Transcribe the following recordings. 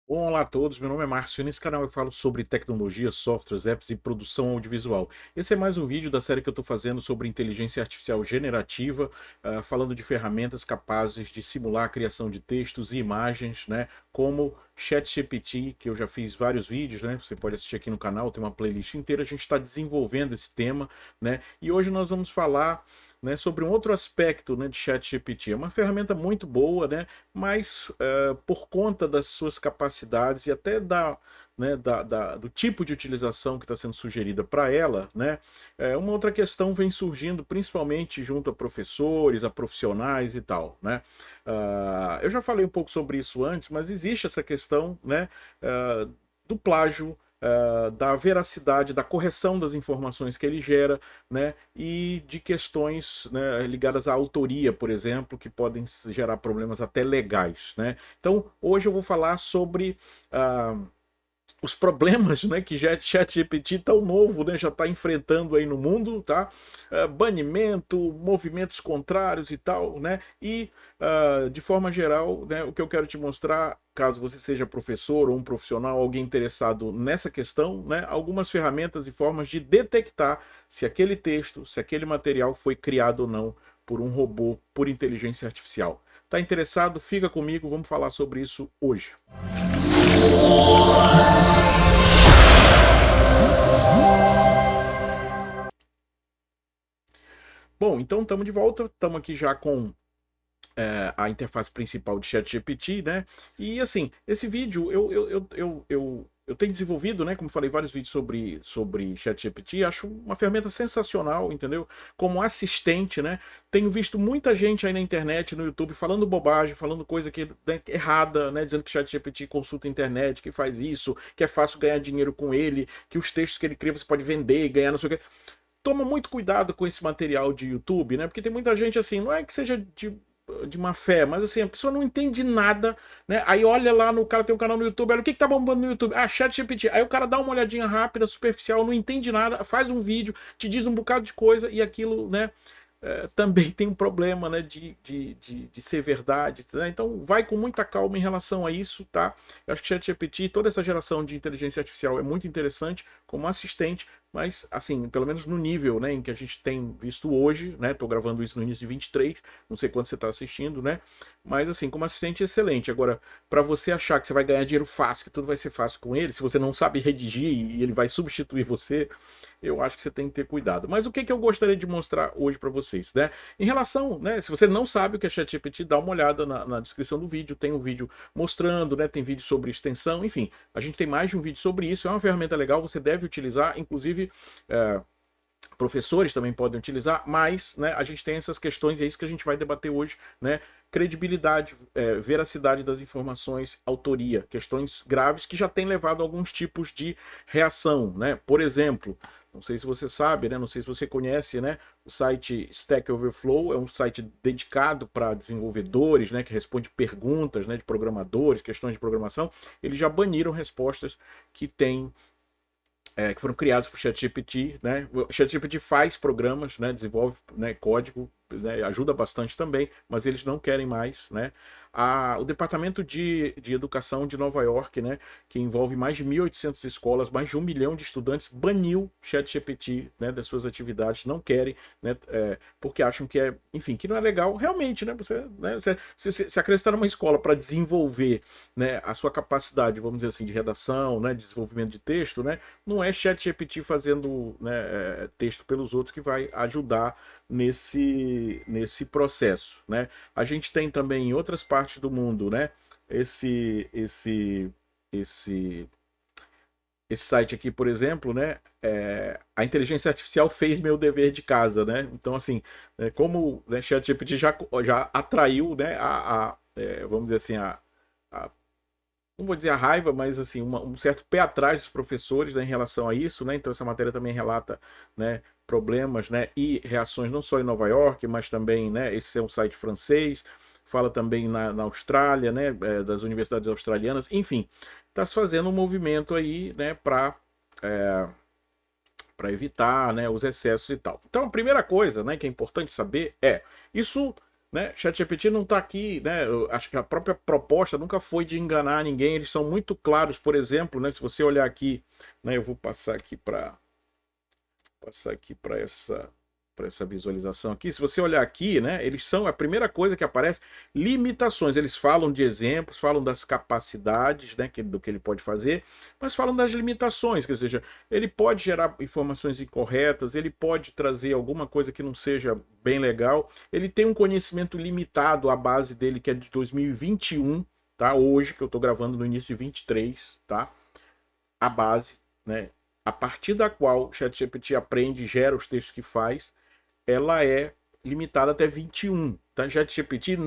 Olá a todos, meu nome é Márcio e nesse canal eu falo sobre tecnologia, softwares, apps e produção audiovisual. Esse é mais um vídeo da série que eu estou fazendo sobre inteligência artificial generativa, falando de ferramentas capazes de simular a criação de textos e imagens, né, como ChatGPT, que eu já fiz vários vídeos, né, você pode assistir aqui no canal, tem uma playlist inteira, a gente está desenvolvendo esse tema, né, e hoje nós vamos falar, né, sobre um outro aspecto, né, de ChatGPT. É uma ferramenta muito boa, né, mas por conta das suas capacidades e até né, do tipo de utilização que está sendo sugerida para ela, né, uma outra questão vem surgindo, principalmente junto a professores, a profissionais e tal. Né. Eu já falei um pouco sobre isso antes, mas existe essa questão, né, do plágio, da veracidade, da correção das informações que ele gera, né, e de questões, né, ligadas à autoria, por exemplo, que podem gerar problemas até legais. Né. Então, hoje eu vou falar sobre os problemas, né, que ChatGPT tão novo, né, já está enfrentando aí no mundo, tá? Banimento, movimentos contrários e tal, né? E de forma geral, né, o que eu quero te mostrar, caso você seja professor ou um profissional, alguém interessado nessa questão, né, algumas ferramentas e formas de detectar se aquele texto, se aquele material foi criado ou não por um robô, por inteligência artificial. Tá interessado? Fica comigo, vamos falar sobre isso hoje. Bom, então estamos de volta, estamos aqui já com a interface principal de ChatGPT, né? E assim, esse vídeo eu tenho desenvolvido, né? Como falei, vários vídeos sobre ChatGPT, acho uma ferramenta sensacional, entendeu? Como assistente, né? Tenho visto muita gente aí na internet, no YouTube, falando bobagem, falando coisa que, né, errada, né? Dizendo que ChatGPT consulta a internet, que faz isso, que é fácil ganhar dinheiro com ele, que os textos que ele cria você pode vender e ganhar não sei o quê. Toma muito cuidado com esse material de YouTube, né? Porque tem muita gente assim, não é que seja de má fé, mas assim, a pessoa não entende nada, né? Aí olha lá no cara tem um canal no YouTube, olha o que tá bombando no YouTube? Ah, ChatGPT. Aí o cara dá uma olhadinha rápida, superficial, não entende nada, faz um vídeo, te diz um bocado de coisa e aquilo, né? Também tem um problema, né, de ser verdade, né? Então vai com muita calma em relação a isso, tá? Eu acho que ChatGPT, toda essa geração de inteligência artificial é muito interessante como assistente, mas assim, pelo menos no nível, né, em que a gente tem visto hoje, né? Tô gravando isso no início de 23, não sei quando você está assistindo, né? Mas assim, como assistente excelente. Agora, para você achar que você vai ganhar dinheiro fácil, que tudo vai ser fácil com ele, se você não sabe redigir e ele vai substituir você, eu acho que você tem que ter cuidado. Mas o que eu gostaria de mostrar hoje para vocês, né? Em relação, né, se você não sabe o que é ChatGPT, dá uma olhada na descrição do vídeo, tem um vídeo mostrando, né, tem vídeo sobre extensão, enfim, a gente tem mais de um vídeo sobre isso, é uma ferramenta legal, você deve utilizar, inclusive professores também podem utilizar, mas, né, a gente tem essas questões, e é isso que a gente vai debater hoje, né? Credibilidade, veracidade das informações, autoria, questões graves que já têm levado a alguns tipos de reação, né? Por exemplo, não sei se você sabe, né? Não sei se você conhece, né? O site Stack Overflow é um site dedicado para desenvolvedores, né? Que responde perguntas, né? De programadores, questões de programação. Eles já baniram respostas que têm que foram criados por ChatGPT, né? O ChatGPT faz programas, né? Desenvolve, né, código, né, ajuda bastante também, mas eles não querem mais, né? O Departamento de Educação de Nova York, né, que envolve mais de 1.800 escolas, mais de 1 milhão de estudantes, baniu ChatGPT, né, das suas atividades, não querem, né, porque acham que é, enfim, que não é legal, realmente, né? Se acreditar numa escola para desenvolver, né, a sua capacidade, vamos dizer assim, de redação, né, de desenvolvimento de texto, né, não é ChatGPT fazendo, né, texto pelos outros que vai ajudar nesse processo, né? A gente tem também em outras partes do mundo, né? Esse esse esse esse site aqui, por exemplo, né? A inteligência artificial fez meu dever de casa, né? Então, assim, como, né, ChatGPT já atraiu, né? Vamos dizer assim, a não vou dizer a raiva, mas assim, um certo pé atrás dos professores, né, em relação a isso, né? Então essa matéria também relata, né, problemas, né, e reações não só em Nova York, mas também, né, esse é um site francês, fala também na Austrália, né, das universidades australianas, enfim, está se fazendo um movimento aí, né, para evitar, né, os excessos e tal. Então a primeira coisa, né, que é importante saber é isso. né? ChatGPT não está aqui, né? Eu acho que a própria proposta nunca foi de enganar ninguém. Eles são muito claros, por exemplo, né? Se você olhar aqui, né? Eu vou passar aqui para essa visualização aqui. Se você olhar aqui, né, eles são a primeira coisa que aparece, limitações. Eles falam de exemplos, falam das capacidades, né, do que ele pode fazer, mas falam das limitações, que seja, ele pode gerar informações incorretas, ele pode trazer alguma coisa que não seja bem legal. Ele tem um conhecimento limitado, a base dele que é de 2021, tá? Hoje que eu estou gravando no início de 23, tá? A base, né? A partir da qual o ChatGPT aprende e gera os textos que faz, ela é limitada até 21. Tá? ChatGPT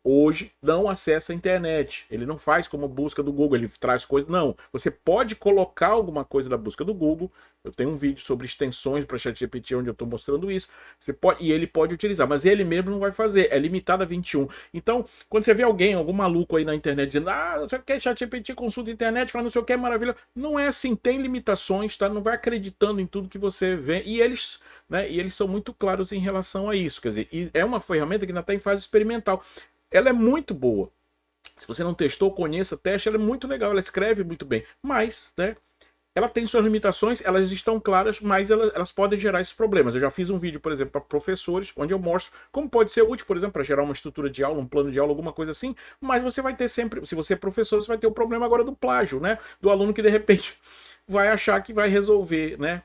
hoje não acessa a internet. Ele não faz como busca do Google, ele traz coisas. Não, você pode colocar alguma coisa da busca do Google. Eu tenho um vídeo sobre extensões para ChatGPT onde eu estou mostrando isso. Você pode, e ele pode utilizar, mas ele mesmo não vai fazer. É limitado a 21. Então, quando você vê alguém, algum maluco aí na internet dizendo, você quer ChatGPT, consulta a internet, fala não sei o que, é maravilha. Não é assim, tem limitações, tá? Não vai acreditando em tudo que você vê. E eles, né? E eles são muito claros em relação a isso. Quer dizer, e é uma ferramenta que ainda está em fase experimental. Ela é muito boa. Se você não testou, conheça, teste, ela é muito legal, ela escreve muito bem. Mas, né? Ela tem suas limitações, elas estão claras, mas elas podem gerar esses problemas. Eu já fiz um vídeo, por exemplo, para professores, onde eu mostro como pode ser útil, por exemplo, para gerar uma estrutura de aula, um plano de aula, alguma coisa assim, mas você vai ter sempre, se você é professor, você vai ter o problema agora do plágio, né? Do aluno que de repente vai achar que vai resolver, né?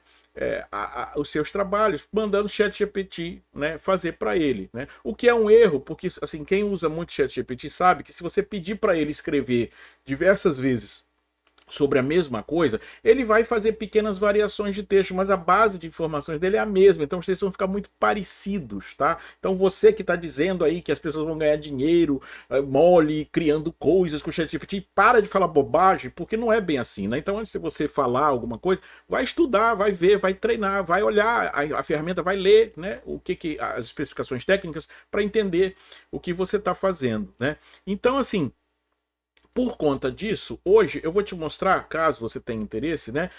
Os seus trabalhos, mandando o ChatGPT, né, fazer para ele, né? O que é um erro, porque assim, quem usa muito ChatGPT sabe que se você pedir para ele escrever diversas vezes sobre a mesma coisa, ele vai fazer pequenas variações de texto, mas a base de informações dele é a mesma, então vocês vão ficar muito parecidos, tá? Então você que está dizendo aí que as pessoas vão ganhar dinheiro mole, criando coisas com o ChatGPT, para de falar bobagem, porque não é bem assim, né? Então antes de você falar alguma coisa, vai estudar, vai ver, vai treinar, vai olhar a ferramenta, vai ler, né? As especificações técnicas para entender o que você está fazendo, né? Então assim, por conta disso, hoje eu vou te mostrar, caso você tenha interesse, né,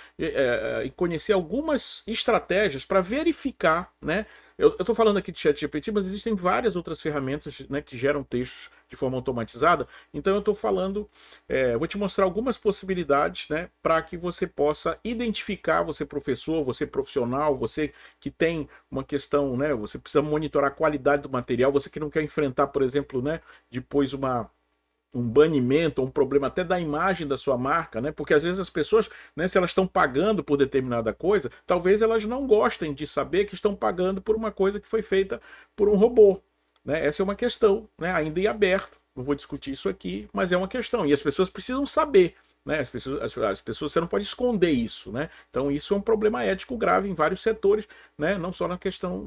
em conhecer algumas estratégias para verificar, né? Eu estou falando aqui de ChatGPT, mas existem várias outras ferramentas, né, que geram textos de forma automatizada. Então eu estou falando, vou te mostrar algumas possibilidades, né, para que você possa identificar, você professor, você profissional, você que tem uma questão, né, você precisa monitorar a qualidade do material, você que não quer enfrentar, por exemplo, né, depois um banimento, um problema até da imagem da sua marca, né? Porque às vezes as pessoas, né, se elas estão pagando por determinada coisa, talvez elas não gostem de saber que estão pagando por uma coisa que foi feita por um robô, né? Essa é uma questão, né, ainda em aberto. Não vou discutir isso aqui, mas é uma questão. E as pessoas precisam saber, né? As pessoas, você não pode esconder isso, né? Então isso é um problema ético grave em vários setores, né? Não só na questão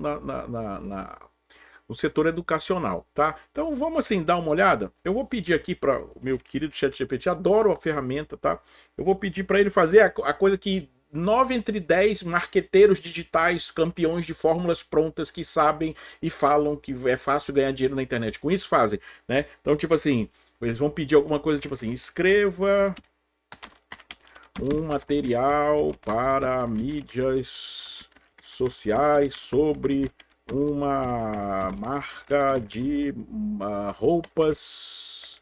no setor educacional, tá? Então vamos assim dar uma olhada. Eu vou pedir aqui para o meu querido ChatGPT, adoro a ferramenta, tá? Eu vou pedir para ele fazer a coisa que 9 entre 10 marqueteiros digitais, campeões de fórmulas prontas que sabem e falam que é fácil ganhar dinheiro na internet. Com isso fazem, né? Então tipo assim, eles vão pedir alguma coisa tipo assim, escreva um material para mídias sociais sobre uma marca de roupas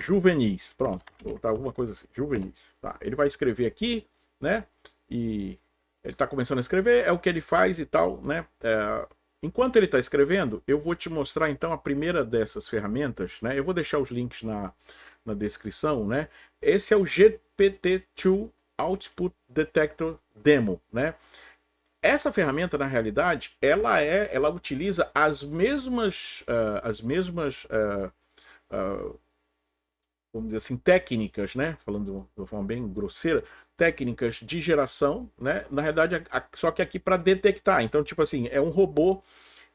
juvenis. Pronto, vou botar alguma coisa assim, juvenis. Tá, ele vai escrever aqui, né? E ele está começando a escrever, é o que ele faz e tal, né? Enquanto ele está escrevendo, eu vou te mostrar então a primeira dessas ferramentas, né? Eu vou deixar os links na descrição, né? Esse é o GPT-2 Output Detector Demo, né? Essa ferramenta, na realidade, ela utiliza as mesmas vamos dizer assim, técnicas, né? Falando de uma forma bem grosseira, técnicas de geração, né? Na realidade, só que aqui para detectar. Então, tipo assim, é um robô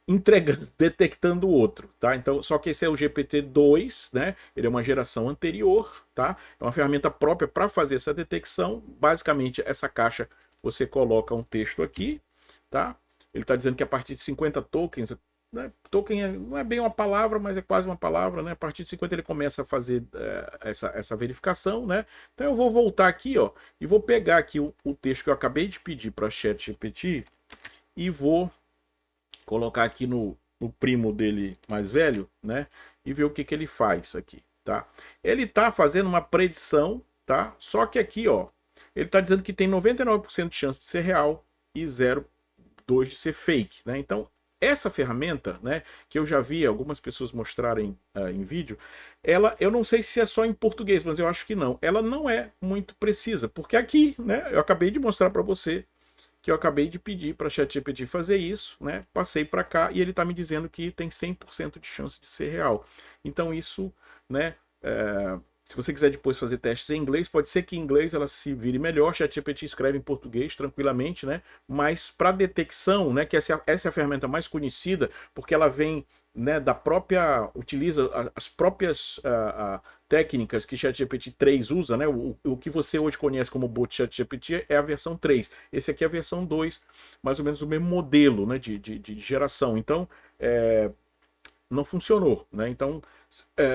entregando, detectando o outro, tá? Então, só que esse é o GPT-2, né? Ele é uma geração anterior, tá? É uma ferramenta própria para fazer essa detecção. Basicamente, essa caixa você coloca um texto aqui, tá? Ele está dizendo que a partir de 50 tokens, né? Token não é bem uma palavra, mas é quase uma palavra, né? A partir de 50 ele começa a fazer essa verificação, né? Então eu vou voltar aqui, ó, e vou pegar aqui o texto que eu acabei de pedir para ChatGPT e vou colocar aqui no primo dele mais velho, né? E ver o que ele faz aqui, tá? Ele tá fazendo uma predição, tá? Só que aqui, ó, ele tá dizendo que tem 99% de chance de ser real e 0,2% de ser fake, né? Então, essa ferramenta, né, que eu já vi algumas pessoas mostrarem em vídeo, eu não sei se é só em português, mas eu acho que não. Ela não é muito precisa, porque aqui, né, eu acabei de mostrar para você que eu acabei de pedir para a ChatGPT fazer isso, né? Passei para cá e ele está me dizendo que tem 100% de chance de ser real. Então isso, né? Se você quiser depois fazer testes em inglês, pode ser que em inglês ela se vire melhor. ChatGPT escreve em português tranquilamente, né? Mas para detecção, né? Que essa é a ferramenta mais conhecida, porque ela vem, né, utiliza as próprias técnicas que ChatGPT 3 usa, né? O que você hoje conhece como bot ChatGPT é a versão 3. Esse aqui é a versão 2, mais ou menos o mesmo modelo, né, de geração. Então, não funcionou, né? Então,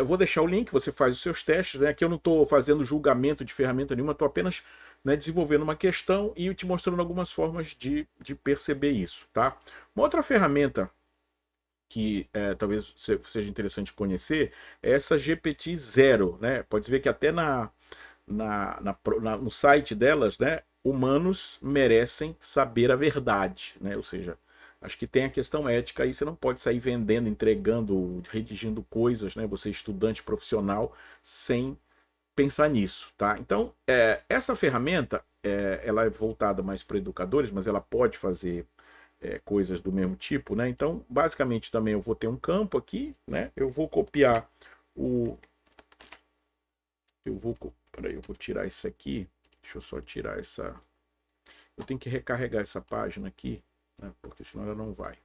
vou deixar o link, você faz os seus testes, né? Aqui eu não estou fazendo julgamento de ferramenta nenhuma, estou apenas, né, desenvolvendo uma questão e te mostrando algumas formas de perceber isso, tá? Uma outra ferramenta que talvez seja interessante conhecer é essa GPT-0, né? Pode ver que até no site delas, né, humanos merecem saber a verdade, né? Ou seja, acho que tem a questão ética aí, você não pode sair vendendo, entregando, redigindo coisas, né? Você é estudante profissional sem pensar nisso, tá? Então, essa ferramenta, ela é voltada mais para educadores, mas ela pode fazer coisas do mesmo tipo, né? Então, basicamente também eu vou ter um campo aqui, né? Eu vou copiar o... Peraí, eu vou tirar isso aqui. Deixa eu só tirar essa... Eu tenho que recarregar essa página aqui, né? Porque senão ela não vai.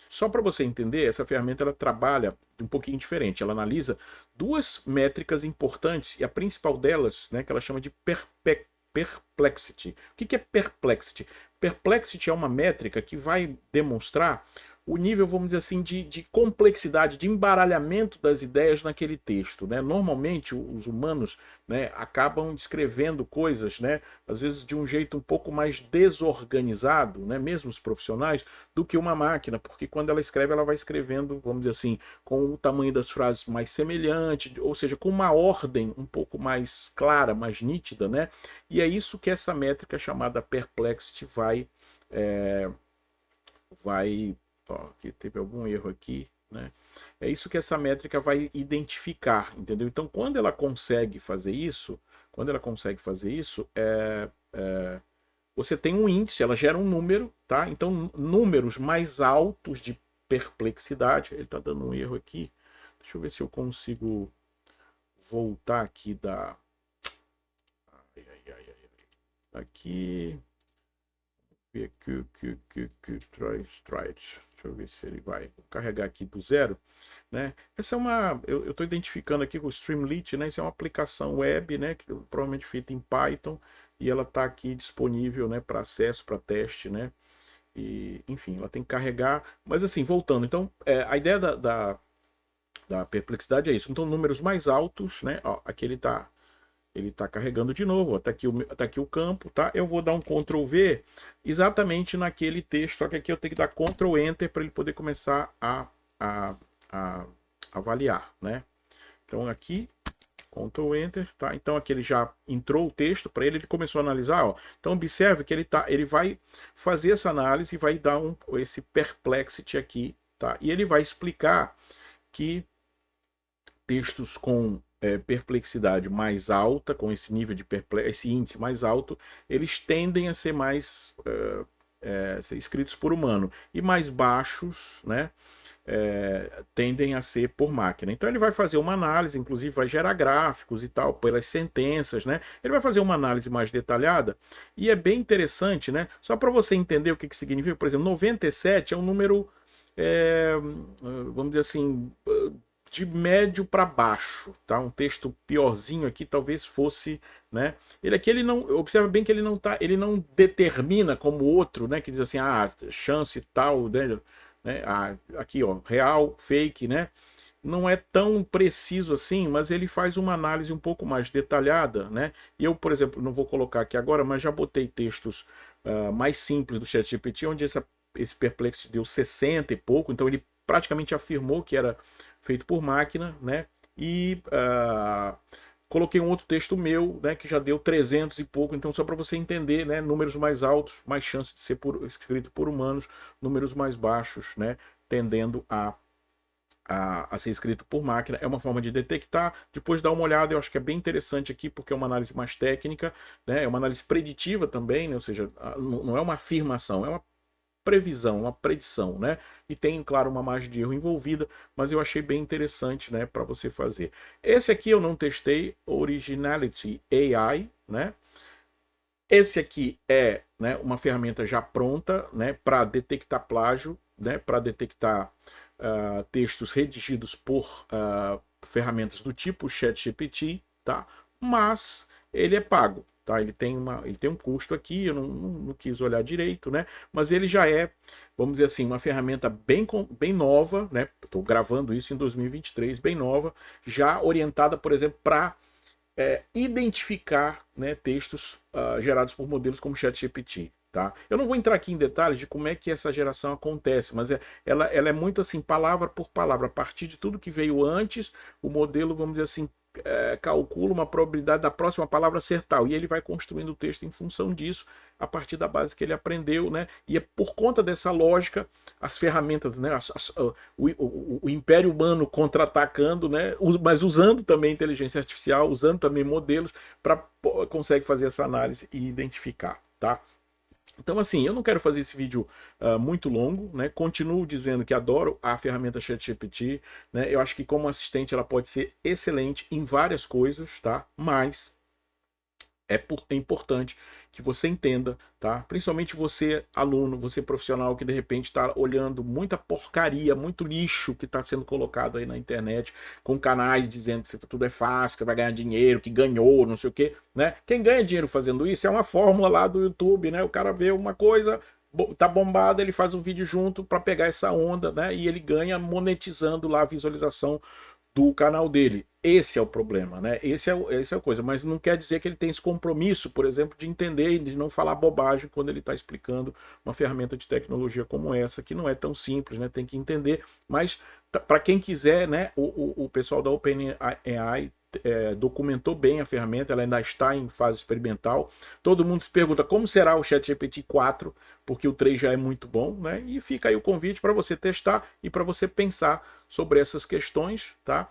Só para você entender, essa ferramenta ela trabalha um pouquinho diferente. Ela analisa duas métricas importantes e a principal delas, né, que ela chama de perplexity. O que é perplexity? Perplexity é uma métrica que vai demonstrar o nível, vamos dizer assim, de complexidade, de embaralhamento das ideias naquele texto, né? Normalmente os humanos, né, acabam descrevendo coisas, né, às vezes de um jeito um pouco mais desorganizado, né, mesmo os profissionais, do que uma máquina, porque quando ela escreve, ela vai escrevendo, vamos dizer assim, com o tamanho das frases mais semelhante, ou seja, com uma ordem um pouco mais clara, mais nítida, né? E é isso que essa métrica chamada Perplexity vai ó, aqui teve algum erro aqui, né? É isso que essa métrica vai identificar, entendeu? Então, quando ela consegue fazer isso, você tem um índice, ela gera um número, tá? Então, números mais altos de perplexidade, ele está dando um erro aqui. Deixa eu ver se eu consigo voltar aqui da... Aqui... Deixa eu ver se ele vai carregar aqui do zero, né? Essa é uma, eu estou identificando aqui com o Streamlit, né? Isso é uma aplicação web, né? Que provavelmente feita em Python e ela está aqui disponível, né? Para acesso, para teste, né? E enfim, ela tem que carregar. Mas assim, voltando, então a ideia da perplexidade é isso. Então números mais altos, né? Ó, aqui ele está carregando de novo, está aqui o campo, tá? Eu vou dar um Ctrl V exatamente naquele texto, só que aqui eu tenho que dar Ctrl Enter para ele poder começar a avaliar, né? Então aqui, Ctrl Enter, tá? Então aqui ele já entrou o texto para ele começou a analisar, ó. Então observe que ele vai fazer essa análise e vai dar esse perplexity aqui, tá? E ele vai explicar que textos com perplexidade mais alta, com esse nível de esse índice mais alto, eles tendem a ser mais ser escritos por humano, e mais baixos, né, tendem a ser por máquina. Então ele vai fazer uma análise, inclusive vai gerar gráficos e tal, pelas sentenças, né? Ele vai fazer uma análise mais detalhada, e é bem interessante, né? Só para você entender o que significa, por exemplo, 97 é um número, vamos dizer assim, de médio para baixo, tá? Um texto piorzinho aqui talvez fosse, né? Ele não, observa bem que ele não determina como outro, né? Que diz assim, chance tal, né? Aqui, ó, real, fake, né? Não é tão preciso assim, mas ele faz uma análise um pouco mais detalhada, né? E eu, por exemplo, não vou colocar aqui agora, mas já botei textos mais simples do ChatGPT, onde esse Perplexity deu 60 e pouco, então ele praticamente afirmou que era feito por máquina, né? E coloquei um outro texto meu, né, que já deu 300 e pouco, então só para você entender, né, números mais altos, mais chance de ser escrito por humanos, números mais baixos, né, tendendo a ser escrito por máquina. É uma forma de detectar. Depois dá uma olhada, eu acho que é bem interessante aqui, porque é uma análise mais técnica, né, é uma análise preditiva também, né, ou seja, não é uma afirmação, é uma previsão, uma predição, né? E tem, claro, uma margem de erro envolvida, mas eu achei bem interessante, né, para você fazer. Esse aqui eu não testei, Originality AI, né? Esse aqui é, né, uma ferramenta já pronta, né, para detectar plágio, né, para detectar textos redigidos por ferramentas do tipo ChatGPT, tá? Mas ele é pago, tá? Ele tem um custo aqui, eu não quis olhar direito, né? Mas ele já é, vamos dizer assim, uma ferramenta bem nova, né? Estou gravando isso em 2023, bem nova, já orientada, por exemplo, para identificar, né, textos gerados por modelos como ChatGPT. Tá? Eu não vou entrar aqui em detalhes de como é que essa geração acontece, mas ela é muito assim, palavra por palavra. A partir de tudo que veio antes, o modelo, vamos dizer assim, calcula uma probabilidade da próxima palavra ser tal. E ele vai construindo o texto em função disso, a partir da base que ele aprendeu, né? E é por conta dessa lógica, as ferramentas, né? O império humano contra-atacando, né? Mas usando também inteligência artificial, usando também modelos, consegue fazer essa análise e identificar, tá? Então, assim, eu não quero fazer esse vídeo muito longo, né? Continuo dizendo que adoro a ferramenta ChatGPT, né? Eu acho que como assistente ela pode ser excelente em várias coisas, tá? Mas é importante que você entenda, tá? Principalmente você, aluno, você profissional que de repente está olhando muita porcaria, muito lixo que está sendo colocado aí na internet, com canais dizendo que tudo é fácil, que você vai ganhar dinheiro, que ganhou, não sei o quê, né? Quem ganha dinheiro fazendo isso é uma fórmula lá do YouTube, né? O cara vê uma coisa, tá bombado, ele faz um vídeo junto para pegar essa onda, né? E ele ganha monetizando lá a visualização do canal dele. Esse é o problema, né? Esse é a coisa, mas não quer dizer que ele tem esse compromisso, por exemplo, de entender e de não falar bobagem quando ele está explicando uma ferramenta de tecnologia como essa, que não é tão simples, né? Tem que entender, mas para quem quiser, né? O pessoal da OpenAI documentou bem a ferramenta, ela ainda está em fase experimental. Todo mundo se pergunta como será o ChatGPT 4, porque o 3 já é muito bom, né? E fica aí o convite para você testar e para você pensar sobre essas questões, tá?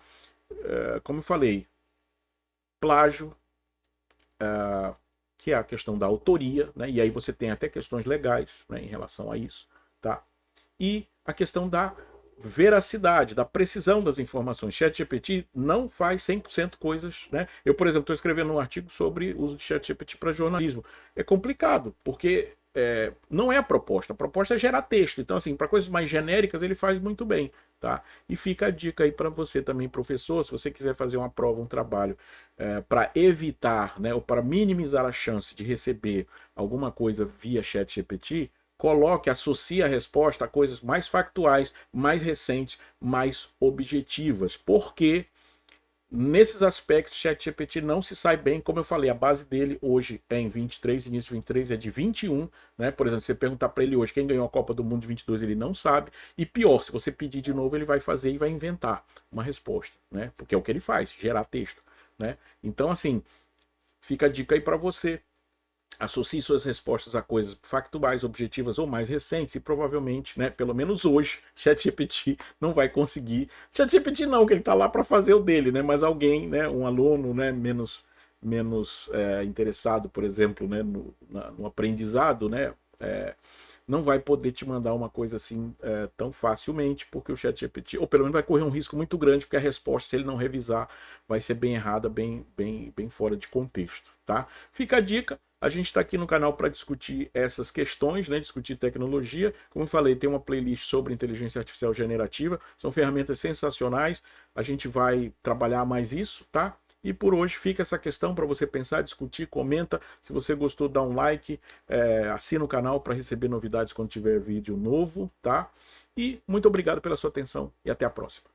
Como eu falei, plágio, que é a questão da autoria, né? E aí você tem até questões legais, né, em relação a isso, tá? E a questão da veracidade, da precisão das informações. ChatGPT não faz 100% coisas, né? Eu, por exemplo, estou escrevendo um artigo sobre o uso de ChatGPT para jornalismo. É complicado, porque não é a proposta é gerar texto. Então, assim, para coisas mais genéricas, ele faz muito bem, tá? E fica a dica aí para você também, professor, se você quiser fazer uma prova, um trabalho para evitar, né, ou para minimizar a chance de receber alguma coisa via ChatGPT, coloque, associe a resposta a coisas mais factuais, mais recentes, mais objetivas. Porque nesses aspectos, ChatGPT não se sai bem, como eu falei, a base dele hoje é em 23, início de 23 é de 21, né? Por exemplo, se você perguntar para ele hoje quem ganhou a Copa do Mundo de 22, ele não sabe. E pior, se você pedir de novo, ele vai fazer e vai inventar uma resposta, né? Porque é o que ele faz, gerar texto, né? Então, assim, fica a dica aí para você. Associe suas respostas a coisas factuais, objetivas ou mais recentes e provavelmente, né, pelo menos hoje, ChatGPT não vai conseguir. ChatGPT não, que ele está lá para fazer o dele, né, mas alguém, né, um aluno, né, menos interessado, por exemplo, né, no aprendizado, né, não vai poder te mandar uma coisa assim tão facilmente, porque o ChatGPT, ou pelo menos vai correr um risco muito grande, porque a resposta, se ele não revisar, vai ser bem errada, bem fora de contexto, tá? Fica a dica. A gente está aqui no canal para discutir essas questões, né? Discutir tecnologia. Como eu falei, tem uma playlist sobre inteligência artificial generativa. São ferramentas sensacionais. A gente vai trabalhar mais isso, tá? E por hoje fica essa questão para você pensar, discutir, comenta. Se você gostou, dá um like, assina o canal para receber novidades quando tiver vídeo novo, tá? E muito obrigado pela sua atenção e até a próxima.